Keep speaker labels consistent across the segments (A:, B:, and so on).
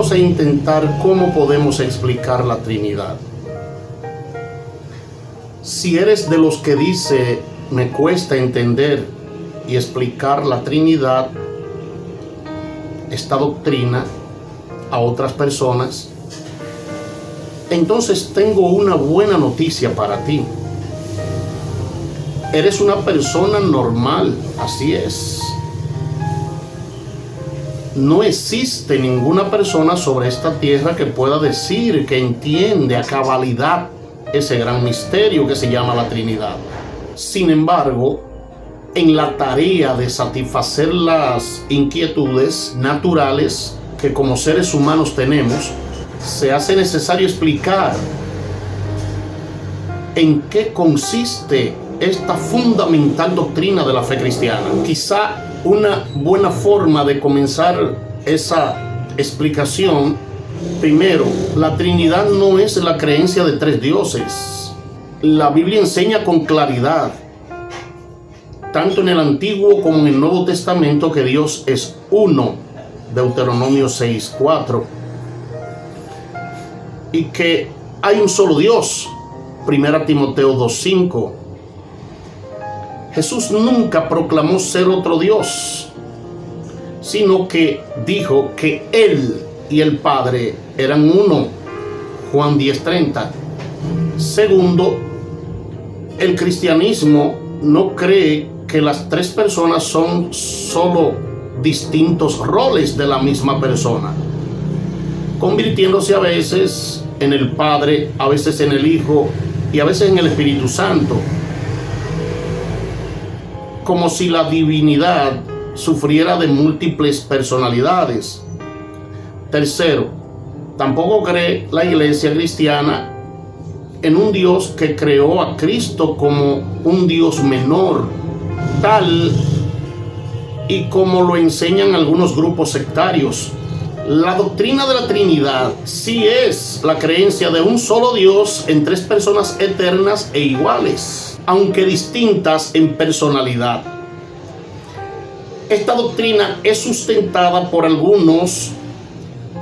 A: vamos a intentar cómo podemos explicar la Trinidad. Si eres de los que dice, me cuesta entender y explicar la Trinidad, esta doctrina, a otras personas, entonces tengo una buena noticia para ti. Eres una persona normal, así es. No existe ninguna persona sobre esta tierra que pueda decir que entiende a cabalidad ese gran misterio que se llama la Trinidad. Sin embargo, en la tarea de satisfacer las inquietudes naturales que como seres humanos tenemos, se hace necesario explicar en qué consiste esta fundamental doctrina de la fe cristiana. Quizá una buena forma de comenzar esa explicación: primero, la Trinidad no es la creencia de tres dioses. La Biblia enseña con claridad, tanto en el Antiguo como en el Nuevo Testamento, que Dios es uno, Deuteronomio 6:4, y que hay un solo Dios, 1 Timoteo 2:5. Jesús nunca proclamó ser otro Dios, sino que dijo que Él y el Padre eran uno, Juan 10:30. Segundo, el cristianismo no cree que las tres personas son solo distintos roles de la misma persona, convirtiéndose a veces en el Padre, a veces en el Hijo y a veces en el Espíritu Santo, como si la divinidad sufriera de múltiples personalidades. Tercero, tampoco cree la iglesia cristiana en un Dios que creó a Cristo como un Dios menor, tal y como lo enseñan algunos grupos sectarios. La doctrina de la Trinidad sí es la creencia de un solo Dios en tres personas eternas e iguales, aunque distintas en personalidad. Esta doctrina es sustentada por algunos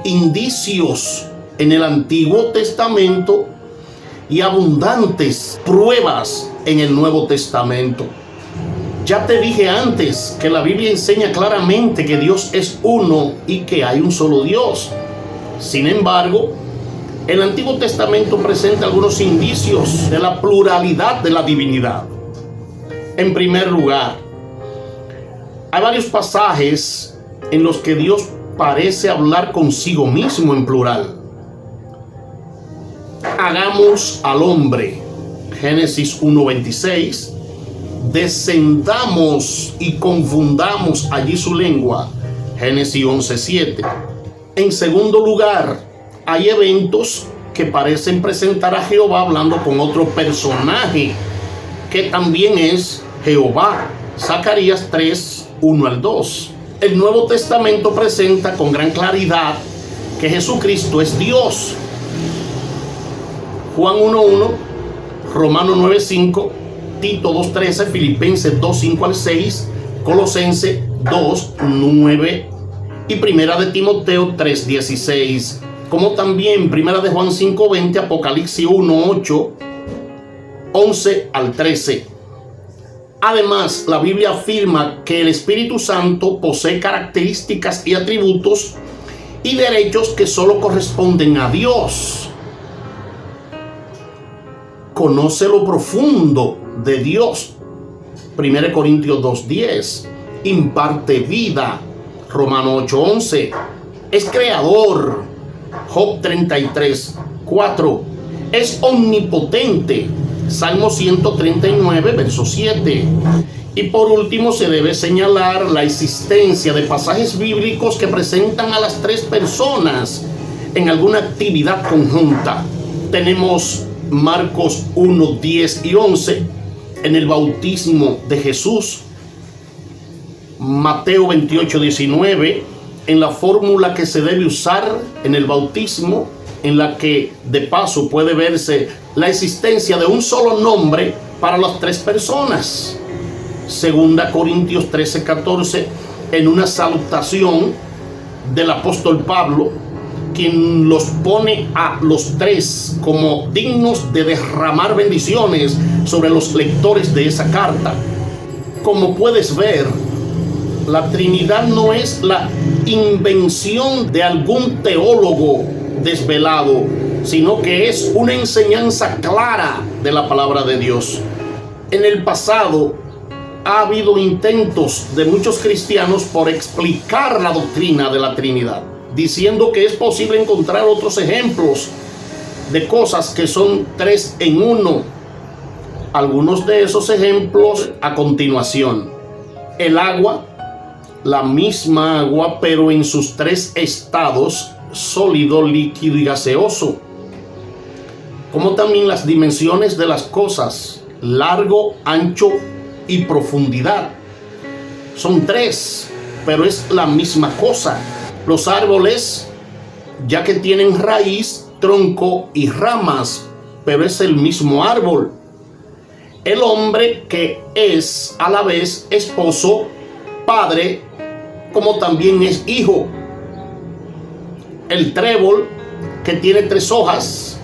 A: indicios en el Antiguo Testamento y abundantes pruebas en el Nuevo Testamento. Ya te dije antes que la Biblia enseña claramente que Dios es uno y que hay un solo Dios. Sin embargo, el Antiguo Testamento presenta algunos indicios de la pluralidad de la divinidad. En primer lugar, hay varios pasajes en los que Dios parece hablar consigo mismo en plural. Hagamos al hombre, Génesis 1:26. Descendamos y confundamos allí su lengua, Génesis 11:7. En segundo lugar, hay eventos que parecen presentar a Jehová hablando con otro personaje que también es Jehová, Zacarías 3:1-2. El Nuevo Testamento presenta con gran claridad que Jesucristo es Dios, Juan 1:1, Romanos 9:5, Tito 2:13, Filipenses 2:5-6, Colosenses 2:9 y Primera de Timoteo 3:16, como también Primera de Juan 5:20, Apocalipsis 1:8, 11-13. Además, la Biblia afirma que el Espíritu Santo posee características y atributos y derechos que solo corresponden a Dios. Conoce lo profundo de Dios, 1 Corintios 2:10. Imparte vida, Romanos 8:11. Es creador, Job 33:4. Es omnipotente, Salmo 139, verso 7. Y por último, se debe señalar la existencia de pasajes bíblicos que presentan a las tres personas en alguna actividad conjunta. Tenemos Marcos 1:10-11 en el bautismo de Jesús, Mateo 28:19 en la fórmula que se debe usar en el bautismo, en la que de paso puede verse la existencia de un solo nombre para las tres personas. 2 Corintios 13:14 en una salutación del apóstol Pablo, quien los pone a los tres como dignos de derramar bendiciones sobre los lectores de esa carta. Como puedes ver, la Trinidad no es la invención de algún teólogo desvelado, sino que es una enseñanza clara de la palabra de Dios. En el pasado ha habido intentos de muchos cristianos por explicar la doctrina de la Trinidad, diciendo que es posible encontrar otros ejemplos de cosas que son tres en uno. Algunos de esos ejemplos a continuación. El agua, la misma agua, pero en sus tres estados: sólido, líquido y gaseoso. Como también las dimensiones de las cosas: largo, ancho y profundidad. Son tres, pero es la misma cosa. Los árboles, ya que tienen raíz, tronco y ramas, pero es el mismo árbol. El hombre, que es a la vez esposo, padre, como también es hijo. El trébol, que tiene tres hojas,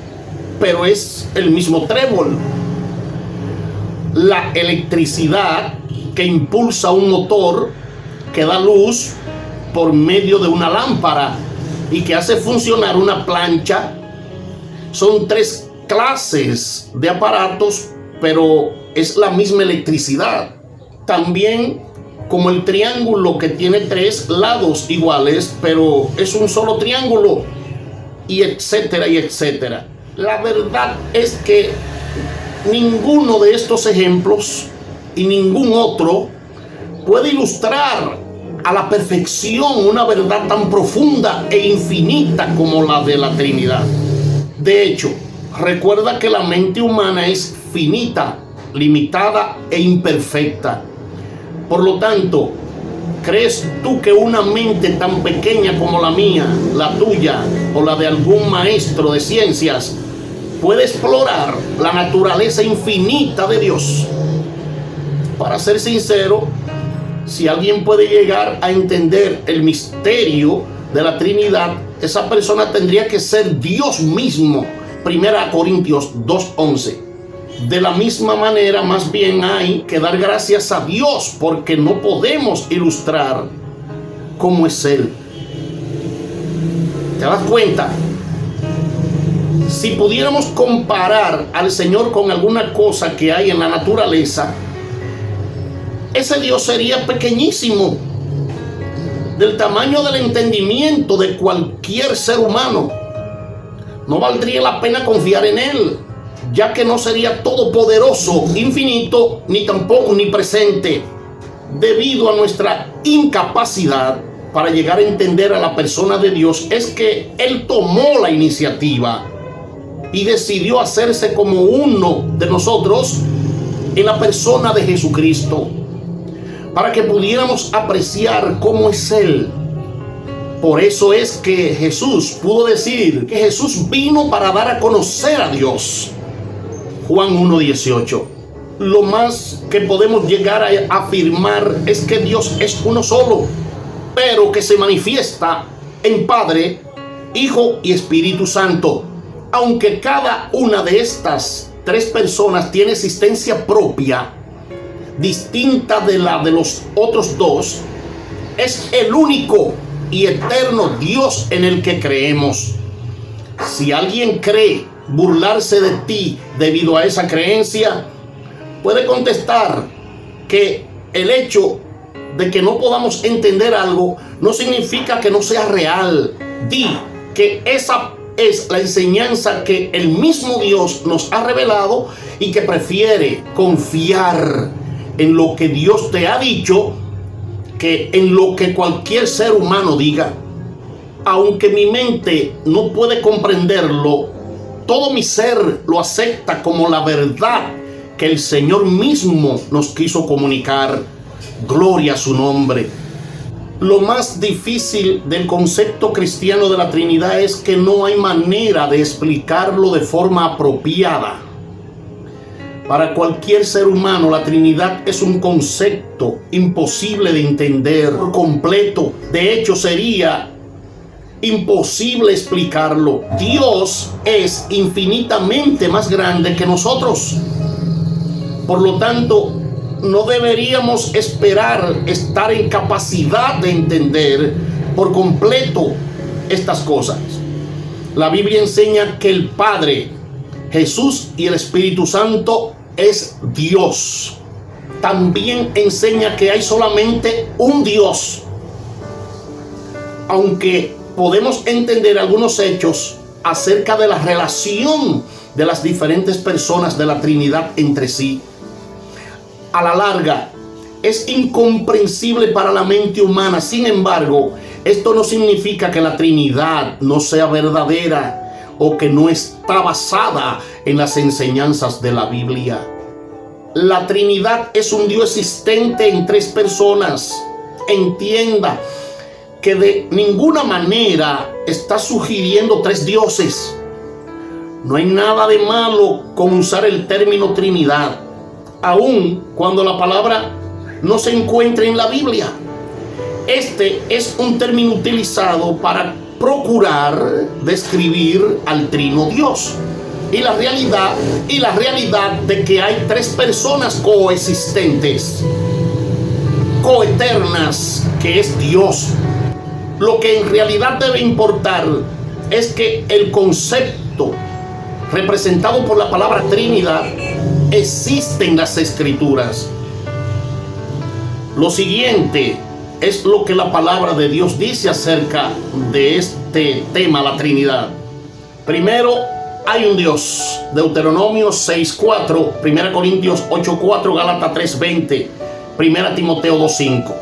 A: pero es el mismo trébol. La electricidad, que impulsa un motor que da luz por medio de una lámpara y que hace funcionar una plancha. Son tres clases de aparatos, pero es la misma electricidad. También como el triángulo, que tiene tres lados iguales, pero es un solo triángulo, y etcétera y etcétera. La verdad es que ninguno de estos ejemplos y ningún otro puede ilustrar a la perfección una verdad tan profunda e infinita como la de la Trinidad. De hecho, recuerda que la mente humana es finita, limitada e imperfecta. Por lo tanto, ¿crees tú que una mente tan pequeña como la mía, la tuya o la de algún maestro de ciencias puede explorar la naturaleza infinita de Dios? Para ser sincero, si alguien puede llegar a entender el misterio de la Trinidad, esa persona tendría que ser Dios mismo. 1 Corintios 2:11. De la misma manera, más bien hay que dar gracias a Dios, porque no podemos ilustrar cómo es Él. ¿Te das cuenta? Si pudiéramos comparar al Señor con alguna cosa que hay en la naturaleza, ese Dios sería pequeñísimo, del tamaño del entendimiento de cualquier ser humano. No valdría la pena confiar en Él, ya que no sería todopoderoso, infinito, ni tampoco omnipresente. Debido a nuestra incapacidad para llegar a entender a la persona de Dios, es que Él tomó la iniciativa y decidió hacerse como uno de nosotros en la persona de Jesucristo, para que pudiéramos apreciar cómo es Él. Por eso es que Jesús pudo decir que Jesús vino para dar a conocer a Dios. Juan 1:18. Lo más que podemos llegar a afirmar es que Dios es uno solo, pero que se manifiesta en Padre, Hijo y Espíritu Santo. Aunque cada una de estas tres personas tiene existencia propia, distinta de la de los otros dos, es el único y eterno Dios en el que creemos. Si alguien cree burlarse de ti debido a esa creencia, puede contestar que el hecho de que no podamos entender algo no significa que no sea real. Di que esa es la enseñanza que el mismo Dios nos ha revelado y que prefiere confiar en lo que Dios te ha dicho que en lo que cualquier ser humano diga. Aunque mi mente no puede comprenderlo, todo mi ser lo acepta como la verdad que el Señor mismo nos quiso comunicar. Gloria a su nombre. Lo más difícil del concepto cristiano de la Trinidad es que no hay manera de explicarlo de forma apropiada. Para cualquier ser humano, la Trinidad es un concepto imposible de entender por completo. De hecho, sería imposible explicarlo. Dios es infinitamente más grande que nosotros. Por lo tanto, no deberíamos esperar estar en capacidad de entender por completo estas cosas. La Biblia enseña que el Padre, Jesús y el Espíritu Santo es Dios. También enseña que hay solamente un Dios. Aunque podemos entender algunos hechos acerca de la relación de las diferentes personas de la Trinidad entre sí, a la larga es incomprensible para la mente humana. Sin embargo, esto no significa que la Trinidad no sea verdadera o que no está basada en las enseñanzas de la Biblia. La Trinidad es un Dios existente en tres personas. Entienda que de ninguna manera está sugiriendo tres dioses. No hay nada de malo con usar el término Trinidad, aun cuando la palabra no se encuentra en la Biblia. Este es un término utilizado para procurar describir al Trino Dios y la realidad de que hay tres personas coexistentes, coeternas, que es Dios. Lo que en realidad debe importar es que el concepto representado por la palabra Trinidad existe en las Escrituras. Lo siguiente es lo que la palabra de Dios dice acerca de este tema, la Trinidad. Primero, hay un Dios. Deuteronomio 6:4, 1 Corintios 8:4, Gálatas 3:20, 1 Timoteo 2:5.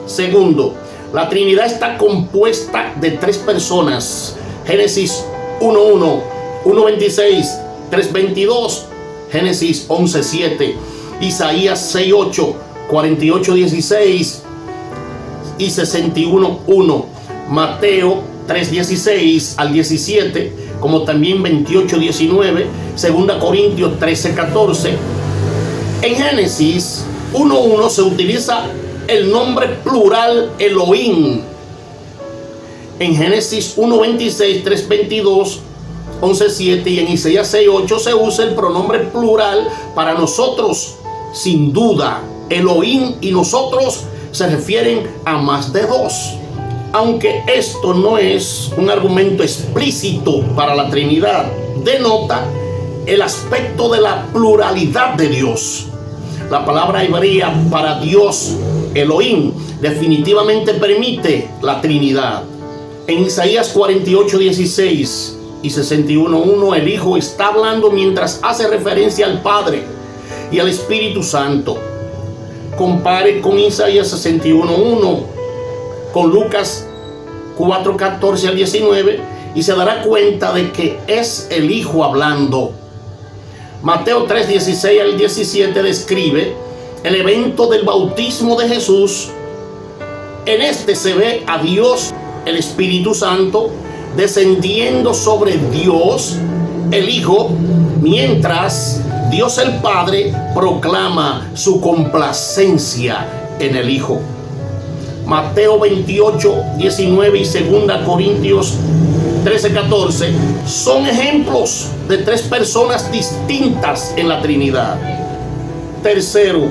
A: Segundo, la Trinidad está compuesta de tres personas. Génesis 1:1, 1:26, 3:22, Génesis 11:7, Isaías 6:8, 48:16 y 61:1, Mateo 3:16 al 17, como también 28:19, 2 Corintios 13:14. En Génesis 1:1 se utiliza el nombre plural Elohim. En Génesis 1:26, 3:22, 11:7 y en Isaías 6:8 se usa el pronombre plural para nosotros. Sin duda, Elohim y nosotros se refieren a más de dos. Aunque esto no es un argumento explícito para la Trinidad, denota el aspecto de la pluralidad de Dios. La palabra hebrea para Dios, Elohim, definitivamente permite la Trinidad. En Isaías 48:16 y 61:1, el Hijo está hablando mientras hace referencia al Padre y al Espíritu Santo. Compare con Isaías 61:1 con Lucas 4:14 al 19 y se dará cuenta de que es el Hijo hablando. Mateo 3:16 al 17 describe el evento del bautismo de Jesús. En este se ve a Dios, el Espíritu Santo, descendiendo sobre Dios, el Hijo, mientras Dios el Padre proclama su complacencia en el Hijo. Mateo 28:19 y 2 Corintios 13:14 son ejemplos de tres personas distintas en la Trinidad. Tercero,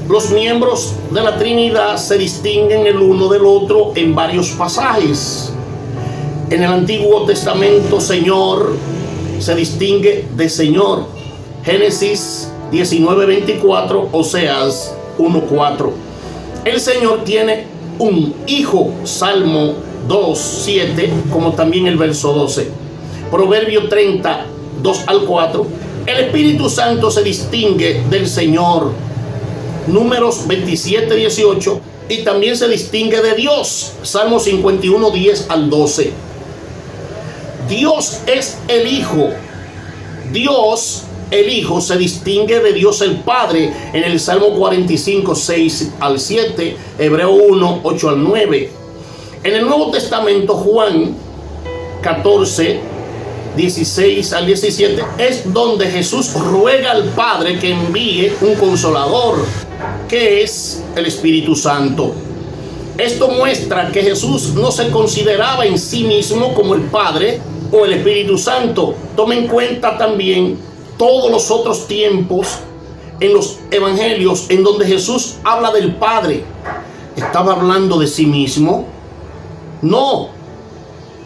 A: los miembros de la Trinidad se distinguen el uno del otro en varios pasajes. En el Antiguo Testamento, Señor se distingue de Señor. Génesis 19:24, Oseas 1:4. El Señor tiene un hijo, Salmo 2:7, como también el verso 12. Proverbio 30:2 al 4. El Espíritu Santo se distingue del Señor. Números 27:18. Y también se distingue de Dios. Salmo 51:10 al 12. Dios es el Hijo. Dios, el Hijo, se distingue de Dios el Padre en el Salmo 45:6 al 7, Hebreo 1:8 al 9. En el Nuevo Testamento, Juan 14:16 al 17, es donde Jesús ruega al Padre que envíe un consolador, que es el Espíritu Santo. Esto muestra que Jesús no se consideraba en sí mismo como el Padre o el Espíritu Santo. Tome en cuenta también todos los otros tiempos en los evangelios en donde Jesús habla del Padre. ¿Estaba hablando de sí mismo? No.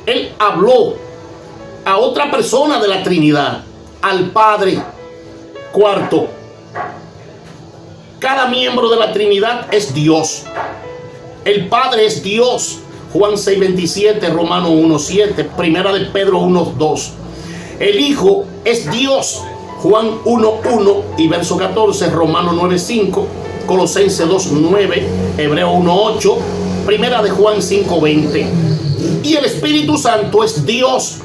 A: Él habló a otra persona de la Trinidad, al Padre. Cuarto, cada miembro de la Trinidad es Dios. El Padre es Dios. Juan 6:27, Romanos 1:7, Primera de Pedro 1:2. El Hijo es Dios. Juan 1:1 y verso 14, Romanos 9:5, Colosenses 2:9, Hebreo 1:8, Primera de Juan 5:20. Y el Espíritu Santo es Dios.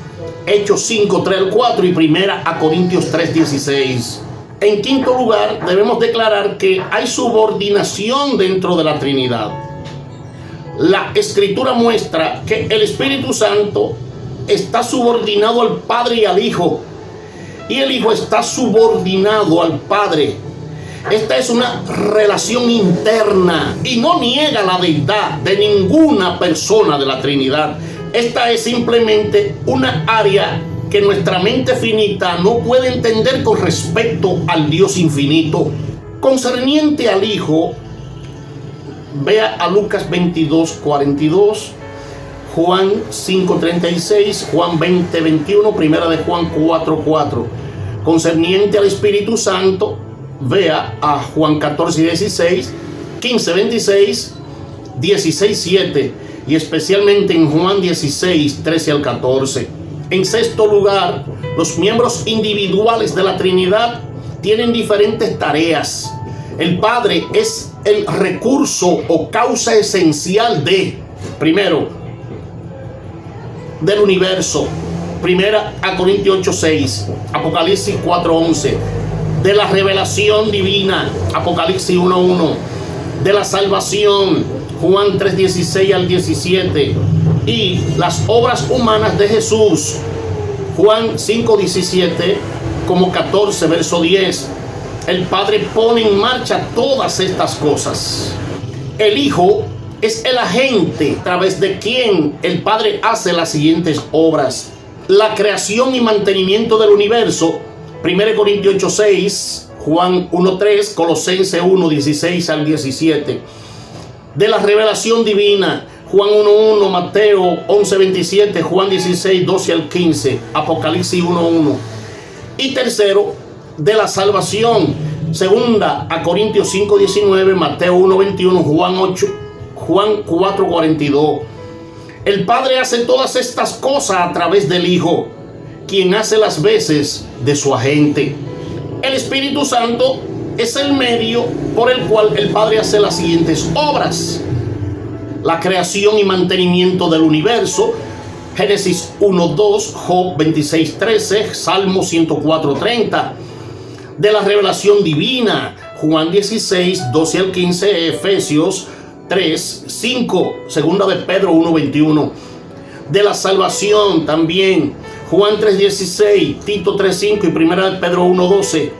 A: Hechos 5:3-4 y Primera a Corintios 3:16. En quinto lugar, debemos declarar que hay subordinación dentro de la Trinidad. La Escritura muestra que el Espíritu Santo está subordinado al Padre y al Hijo, y el Hijo está subordinado al Padre. Esta es una relación interna y no niega la deidad de ninguna persona de la Trinidad. Esta es simplemente una área que nuestra mente finita no puede entender con respecto al Dios infinito. Concerniente al Hijo, vea a Lucas 22:42, Juan 5:36, Juan 20:21, Primera de Juan 4:4. Concerniente al Espíritu Santo, vea a Juan 14:16, 15:26, 16:7 y especialmente en Juan 16:13-14. En sexto lugar, los miembros individuales de la Trinidad tienen diferentes tareas. El Padre es el recurso o causa esencial primero, del universo. Primera a Corintios 8:6, Apocalipsis 4:11. De la revelación divina, Apocalipsis 1:1. De la salvación, Juan 3:16-17. Y las obras humanas de Jesús, Juan 5:17 como 14, verso 10. El Padre pone en marcha todas estas cosas. El Hijo es el agente a través de quien el Padre hace las siguientes obras: la creación y mantenimiento del universo, 1 Corintios 8:6, Juan 1:3, Colosenses 1:16-17. De la revelación divina, Juan 1:1, Mateo 11:27, Juan 16:12-15, Apocalipsis 1:1. Y tercero, de la salvación, segunda a Corintios 5:19, Mateo 1:21, Juan 4:42. El Padre hace todas estas cosas a través del Hijo, quien hace las veces de su agente. El Espíritu Santo es el medio por el cual el Padre hace las siguientes obras: la creación y mantenimiento del universo, Génesis 1:2, Job 26:13, Salmo 104:30. De la revelación divina, Juan 16:12-15, Efesios 3:5, segunda de Pedro 1:21. De la salvación también, Juan 3:16, Tito 3:5 y primera de Pedro 1:12.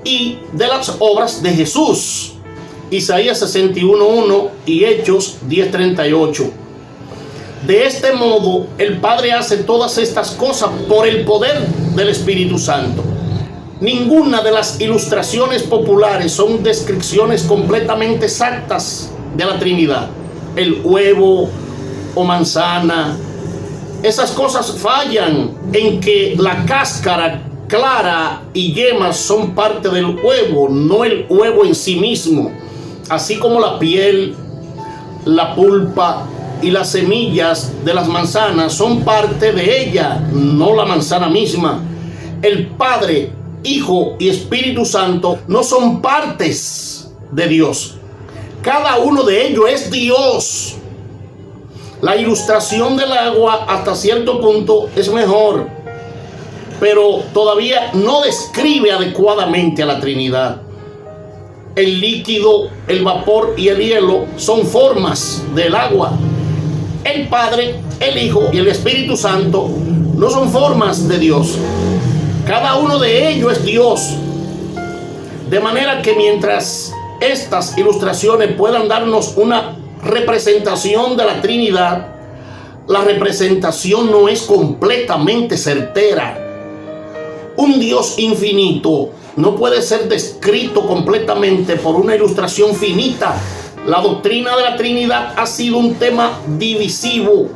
A: Y de las obras de Jesús, Isaías 61:1 y Hechos 10:38. De este modo, el Padre hace todas estas cosas por el poder del Espíritu Santo. Ninguna de las ilustraciones populares son descripciones completamente exactas de la Trinidad. El huevo o manzana, esas cosas fallan en que la cáscara clara y yemas son parte del huevo, no el huevo en sí mismo. Así como la piel, la pulpa y las semillas de las manzanas son parte de ella, no la manzana misma. El Padre, Hijo y Espíritu Santo no son partes de Dios. Cada uno de ellos es Dios. La ilustración del agua hasta cierto punto es mejor, pero todavía no describe adecuadamente a la Trinidad. El líquido, el vapor y el hielo son formas del agua. El Padre, el Hijo y el Espíritu Santo no son formas de Dios. Cada uno de ellos es Dios. De manera que mientras estas ilustraciones puedan darnos una representación de la Trinidad, la representación no es completamente certera. Un Dios infinito no puede ser descrito completamente por una ilustración finita. La doctrina de la Trinidad ha sido un tema divisivo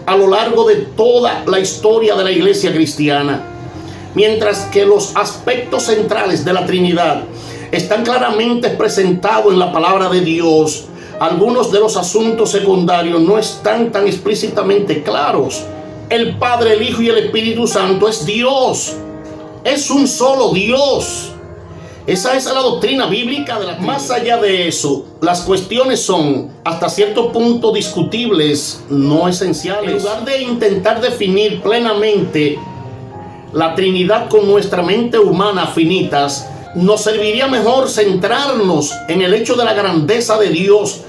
A: a lo largo de toda la historia de la iglesia cristiana. Mientras que los aspectos centrales de la Trinidad están claramente presentados en la palabra de Dios, algunos de los asuntos secundarios no están tan explícitamente claros. El Padre, el Hijo y el Espíritu Santo es Dios. Es un solo Dios. Esa es la doctrina bíblica de la Trinidad. Más allá de eso, las cuestiones son hasta cierto punto discutibles, no esenciales. En lugar de intentar definir plenamente la Trinidad con nuestra mente humana finitas, nos serviría mejor centrarnos en el hecho de la grandeza de Dios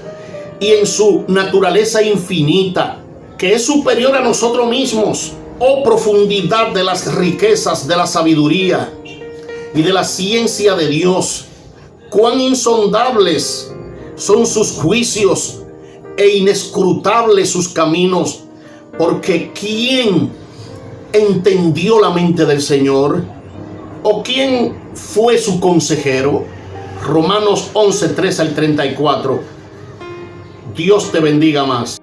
A: y en su naturaleza infinita, que es superior a nosotros mismos. Oh profundidad de las riquezas de la sabiduría y de la ciencia de Dios, cuán insondables son sus juicios e inescrutables sus caminos, porque ¿quién entendió la mente del Señor? ¿O quién fue su consejero? Romanos 11, 3 al 34. Dios te bendiga más.